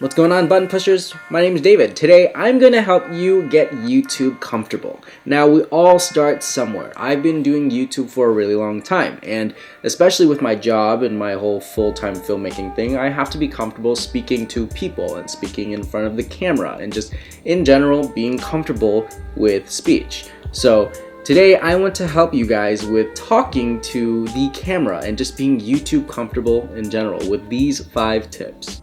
What's going on, button pushers? My name is David. Today I'm going to help you get YouTube comfortable. Now, we all start somewhere. I've been doing YouTube for a really long time, and especially with my job and my whole full-time filmmaking thing, I have to be comfortable speaking to people and speaking in front of the camera and just in general being comfortable with speech. So today I want to help you guys with talking to the camera and just being YouTube comfortable in general with these 5 tips.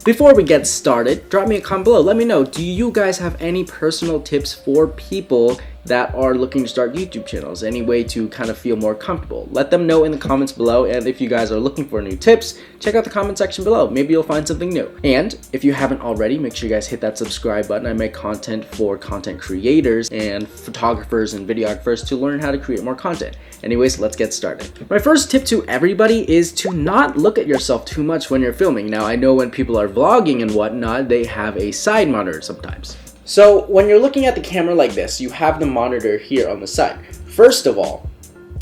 Before we get started, drop me a comment below. Let me know, do you guys have any personal tips for people that are looking to start YouTube channels? Any way to kind of feel more comfortable? Let them know in the comments below, and if you guys are looking for new tips, check out the comment section below. Maybe you'll find something new. And if you haven't already, make sure you guys hit that subscribe button. I make content for content creators and photographers and videographers to learn how to create more content. Anyways, let's get started. My first tip to everybody is to not look at yourself too much when you're filming. Now, I know when people are vlogging and whatnot, they have a side monitor sometimes. So when you're looking at the camera like this, you have the monitor here on the side. First of all,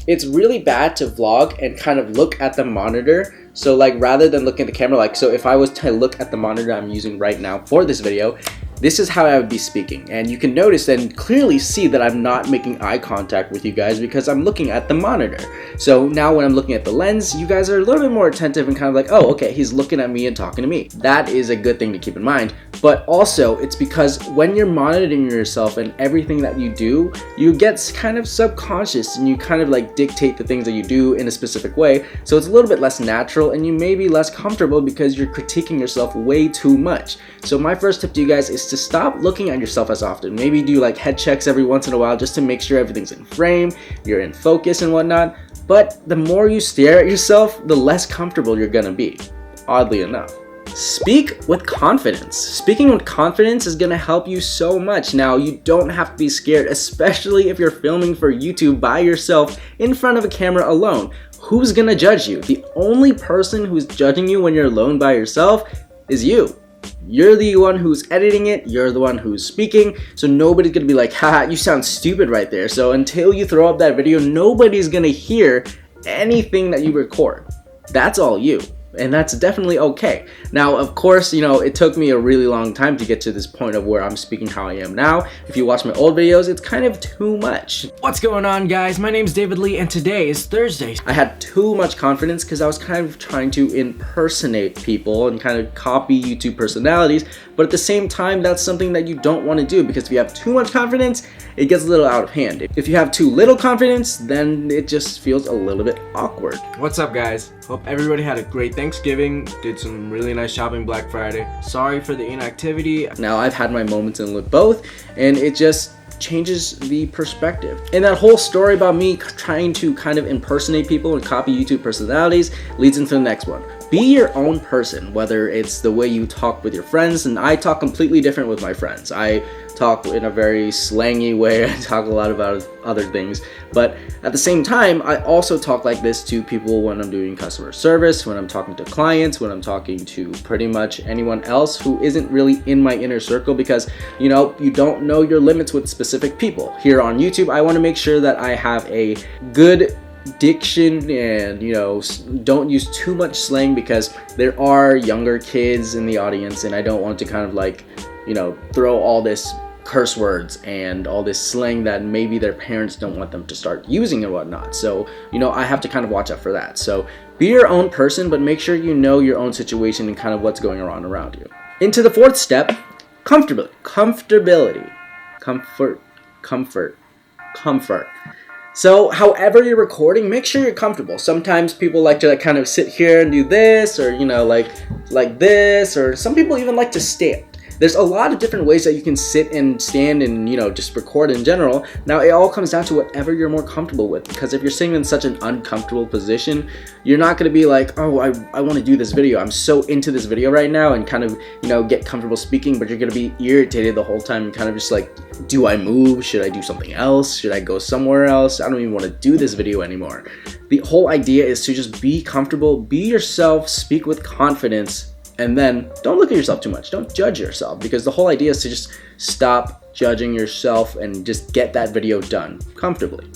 it's really bad to vlog and kind of look at the monitor. So like rather than looking at the camera, like, so if I was to look at the monitor I'm using right now for this video, this is how I would be speaking. And you can notice and clearly see that I'm not making eye contact with you guys because I'm looking at the monitor. So now when I'm looking at the lens, you guys are a little bit more attentive and kind of like, oh, okay, he's looking at me and talking to me. That is a good thing to keep in mind. But also, it's because when you're monitoring yourself and everything that you do, you get kind of subconscious and you kind of like dictate the things that you do in a specific way. So it's a little bit less natural and you may be less comfortable because you're critiquing yourself way too much. So my first tip to you guys is to stop looking at yourself as often. Maybe do like head checks every once in a while just to make sure everything's in frame, you're in focus and whatnot. But the more you stare at yourself, the less comfortable you're gonna be, oddly enough. Speak with confidence. Speaking with confidence is gonna help you so much. Now, you don't have to be scared, especially if you're filming for YouTube by yourself in front of a camera alone. Who's gonna judge you? The only person who's judging you when you're alone by yourself is you. You're the one who's editing it, you're the one who's speaking, so nobody's gonna be like, haha, you sound stupid right there. So until you throw up that video, nobody's gonna hear anything that you record. That's all you. And that's definitely okay. Now, of course, it took me a really long time to get to this point of where I'm speaking how I am now. If you watch my old videos, it's kind of too much. What's going on, guys? My name's David Lee, and today is Thursday. I had too much confidence because I was kind of trying to impersonate people and kind of copy YouTube personalities, but at the same time, that's something that you don't want to do because if you have too much confidence, it gets a little out of hand. If you have too little confidence, then it just feels a little bit awkward. What's up, guys? Hope everybody had a great Thanksgiving, did some really nice shopping Black Friday. Sorry for the inactivity. Now, I've had my moments in with both, and it just changes the perspective. And that whole story about me trying to kind of impersonate people and copy YouTube personalities leads into the next one. Be your own person, whether it's the way you talk with your friends, and I talk completely different with my friends. I talk in a very slangy way, I talk a lot about other things, but at the same time, I also talk like this to people when I'm doing customer service, when I'm talking to clients, when I'm talking to pretty much anyone else who isn't really in my inner circle because, you don't know your limits with specific people. Here on YouTube, I want to make sure that I have a good diction and don't use too much slang because there are younger kids in the audience and I don't want to kind of like throw all this curse words and all this slang that maybe their parents don't want them to start using and whatnot. So I have to kind of watch out for that. So be your own person, but make sure you know your own situation and kind of what's going on around you. Into the 4th step, comfortability. Comfort. So however you're recording, make sure you're comfortable. Sometimes people like to kind of sit here and do this, or like this, or some people even like to stand. There's a lot of different ways that you can sit and stand and just record in general. Now it all comes down to whatever you're more comfortable with, because if you're sitting in such an uncomfortable position, you're not going to be like, oh, I want to do this video, I'm so into this video right now, and kind of get comfortable speaking, but you're going to be irritated the whole time and kind of just like, do I move? Should I do something else? Should I go somewhere else? I don't even want to do this video anymore. The whole idea is to just be comfortable, be yourself, speak with confidence, and then don't look at yourself too much. Don't judge yourself, because the whole idea is to just stop judging yourself and just get that video done comfortably.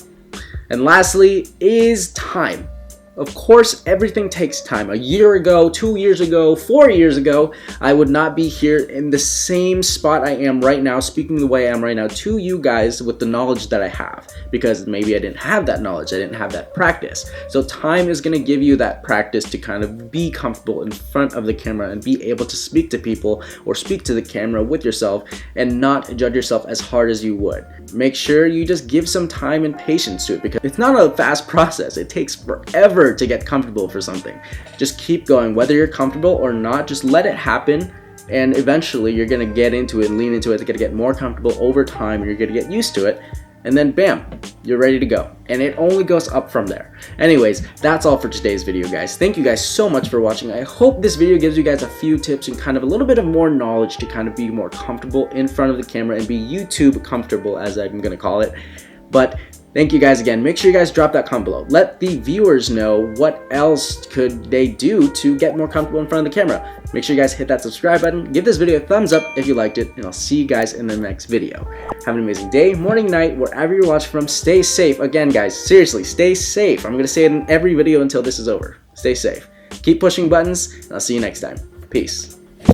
And lastly is time. Of course, everything takes time. A year ago, 2 years ago, 4 years ago, I would not be here in the same spot I am right now, speaking the way I am right now to you guys with the knowledge that I have, because maybe I didn't have that knowledge, I didn't have that practice. So time is going to give you that practice to kind of be comfortable in front of the camera and be able to speak to people or speak to the camera with yourself and not judge yourself as hard as you would. Make sure you just give some time and patience to it, because it's not a fast process. It takes forever to get comfortable for something. Just keep going, whether you're comfortable or not. Just let it happen, and eventually you're gonna get into it and lean into it. You're gonna get more comfortable over time, and you're gonna get used to it, and then bam, you're ready to go. And it only goes up from there. Anyways, that's all for today's video, guys. Thank you guys so much for watching. I hope this video gives you guys a few tips and kind of a little bit of more knowledge to kind of be more comfortable in front of the camera and be YouTube comfortable, as I'm gonna call it. But thank you guys again. Make sure you guys drop that comment below. Let the viewers know what else could they do to get more comfortable in front of the camera. Make sure you guys hit that subscribe button. Give this video a thumbs up if you liked it, and I'll see you guys in the next video. Have an amazing day, morning, night, wherever you're watching from. Stay safe. Again, guys, seriously, stay safe. I'm going to say it in every video until this is over. Stay safe. Keep pushing buttons, and I'll see you next time. Peace.